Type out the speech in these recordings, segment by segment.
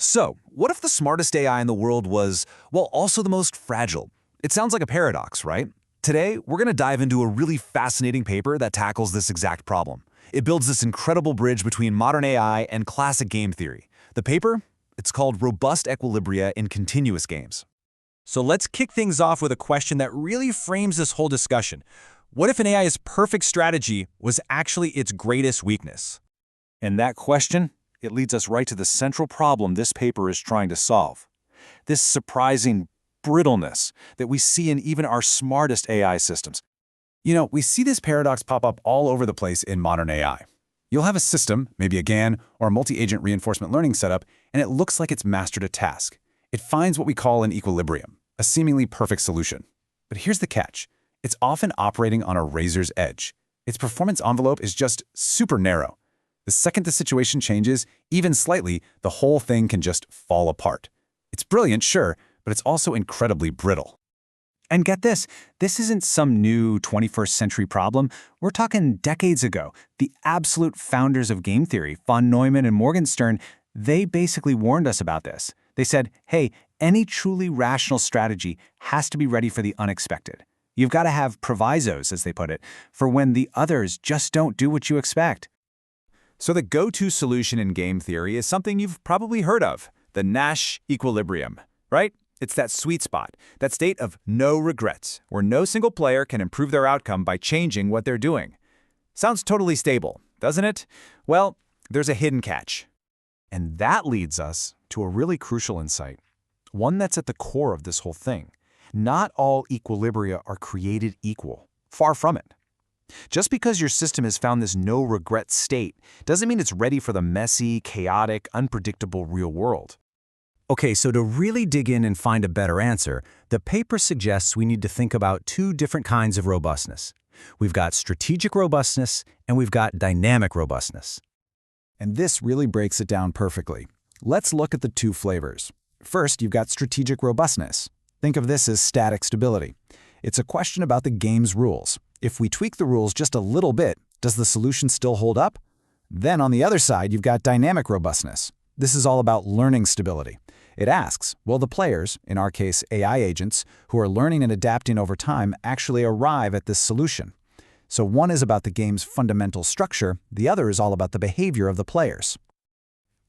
So, what if the smartest AI in the world was, well, also the most fragile? It sounds like a paradox, right? Today, we're going to dive into a really fascinating paper that tackles this exact problem. It builds this incredible bridge between modern AI and classic game theory. The paper? It's called Robust Equilibria in Continuous Games. So let's kick things off with a question that really frames this whole discussion. What if an AI's perfect strategy was actually its greatest weakness? And that question, it leads us right to the central problem this paper is trying to solve. This surprising brittleness that we see in even our smartest AI systems. We see this paradox pop up all over the place in modern AI. You'll have a system, maybe a GAN or a multi-agent reinforcement learning setup, and it looks like it's mastered a task. It finds what we call an equilibrium, a seemingly perfect solution. But here's the catch. It's often operating on a razor's edge. Its performance envelope is just super narrow. The second the situation changes, even slightly, the whole thing can just fall apart. It's brilliant, sure, but it's also incredibly brittle. And get this isn't some new 21st century problem. We're talking decades ago. The absolute founders of game theory, von Neumann and Morgenstern, they basically warned us about this. They said, hey, any truly rational strategy has to be ready for the unexpected. You've got to have provisos, as they put it, for when the others just don't do what you expect. So the go-to solution in game theory is something you've probably heard of, the Nash equilibrium, right? It's that sweet spot, that state of no regrets, where no single player can improve their outcome by changing what they're doing. Sounds totally stable, doesn't it? Well, there's a hidden catch. And that leads us to a really crucial insight, one that's at the core of this whole thing. Not all equilibria are created equal. Far from it. Just because your system has found this no-regret state doesn't mean it's ready for the messy, chaotic, unpredictable real world. Okay, so to really dig in and find a better answer, the paper suggests we need to think about two different kinds of robustness. We've got strategic robustness and we've got dynamic robustness. And this really breaks it down perfectly. Let's look at the two flavors. First, you've got strategic robustness. Think of this as static stability. It's a question about the game's rules. If we tweak the rules just a little bit, does the solution still hold up? Then on the other side, you've got dynamic robustness. This is all about learning stability. It asks, will the players, in our case AI agents, who are learning and adapting over time actually arrive at this solution? So one is about the game's fundamental structure, the other is all about the behavior of the players.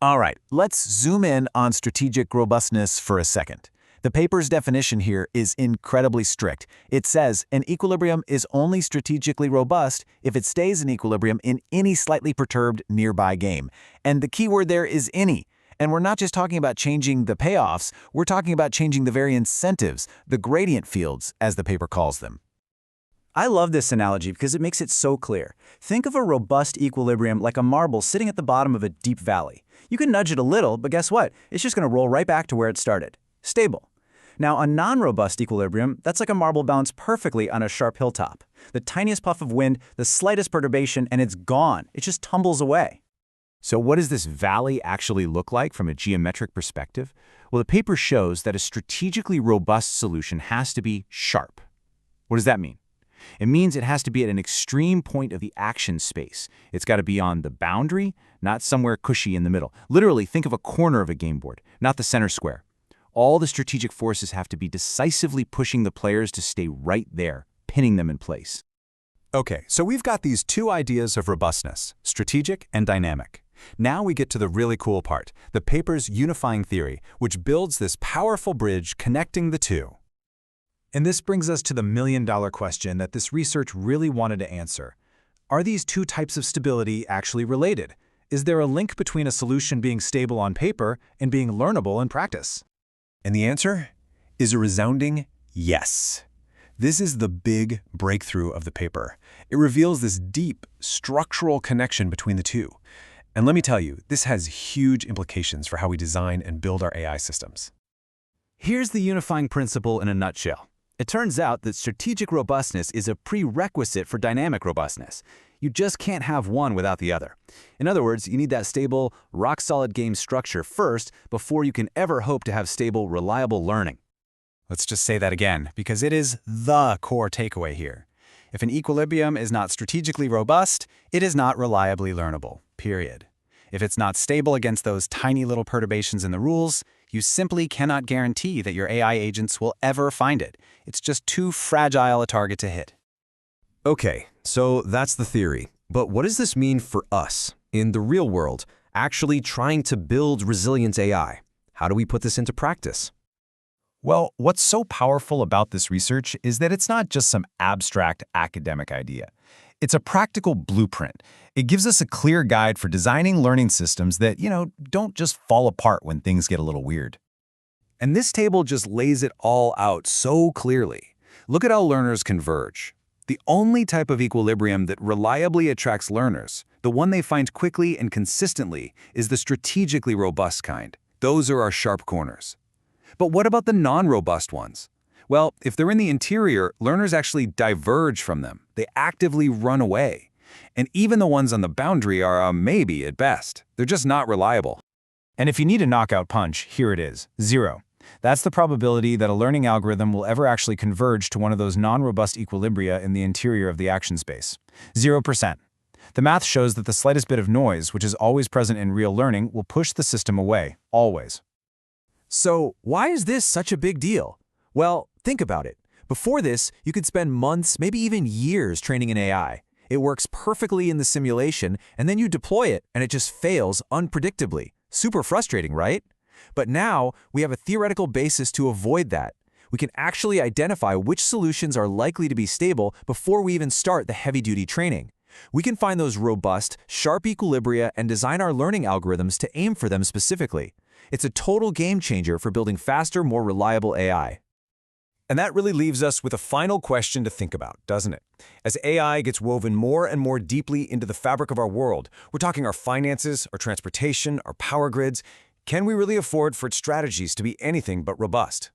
All right, let's zoom in on strategic robustness for a second. The paper's definition here is incredibly strict. It says an equilibrium is only strategically robust if it stays in equilibrium in any slightly perturbed nearby game. And the key word there is any. And we're not just talking about changing the payoffs, we're talking about changing the very incentives, the gradient fields, as the paper calls them. I love this analogy because it makes it so clear. Think of a robust equilibrium like a marble sitting at the bottom of a deep valley. You can nudge it a little, but guess what? It's just going to roll right back to where it started. Stable. Now, a non-robust equilibrium, that's like a marble bounced perfectly on a sharp hilltop. The tiniest puff of wind, the slightest perturbation, and it's gone. It just tumbles away. So what does this valley actually look like from a geometric perspective? Well, the paper shows that a strategically robust solution has to be sharp. What does that mean? It means it has to be at an extreme point of the action space. It's got to be on the boundary, not somewhere cushy in the middle. Literally, think of a corner of a game board, not the center square. All the strategic forces have to be decisively pushing the players to stay right there, pinning them in place. Okay, so we've got these two ideas of robustness, strategic and dynamic. Now we get to the really cool part, the paper's unifying theory, which builds this powerful bridge connecting the two. And this brings us to the million-dollar question that this research really wanted to answer. Are these two types of stability actually related? Is there a link between a solution being stable on paper and being learnable in practice? And the answer is a resounding yes. This is the big breakthrough of the paper. It reveals this deep, structural connection between the two. And let me tell you, this has huge implications for how we design and build our AI systems. Here's the unifying principle in a nutshell. It turns out that strategic robustness is a prerequisite for dynamic robustness. You just can't have one without the other. In other words, you need that stable, rock-solid game structure first before you can ever hope to have stable, reliable learning. Let's just say that again, because it is the core takeaway here. If an equilibrium is not strategically robust, it is not reliably learnable, period. If it's not stable against those tiny little perturbations in the rules, you simply cannot guarantee that your AI agents will ever find it. It's just too fragile a target to hit. Okay, so that's the theory. But what does this mean for us, in the real world, actually trying to build resilient AI? How do we put this into practice? Well, what's so powerful about this research is that it's not just some abstract academic idea. It's a practical blueprint. It gives us a clear guide for designing learning systems that, don't just fall apart when things get a little weird. And this table just lays it all out so clearly. Look at how learners converge. The only type of equilibrium that reliably attracts learners, the one they find quickly and consistently, is the strategically robust kind. Those are our sharp corners. But what about the non-robust ones? Well, if they're in the interior, learners actually diverge from them. They actively run away. And even the ones on the boundary are a maybe at best. They're just not reliable. And if you need a knockout punch, here it is, 0. That's the probability that a learning algorithm will ever actually converge to one of those non-robust equilibria in the interior of the action space. 0%. The math shows that the slightest bit of noise, which is always present in real learning, will push the system away, always. So, why is this such a big deal? Well, think about it. Before this, you could spend months, maybe even years training an AI. It works perfectly in the simulation, and then you deploy it, and it just fails unpredictably. Super frustrating, right? But now, we have a theoretical basis to avoid that. We can actually identify which solutions are likely to be stable before we even start the heavy-duty training. We can find those robust, sharp equilibria and design our learning algorithms to aim for them specifically. It's a total game changer for building faster, more reliable AI. And that really leaves us with a final question to think about, doesn't it? As AI gets woven more and more deeply into the fabric of our world, we're talking our finances, our transportation, our power grids, can we really afford for its strategies to be anything but robust?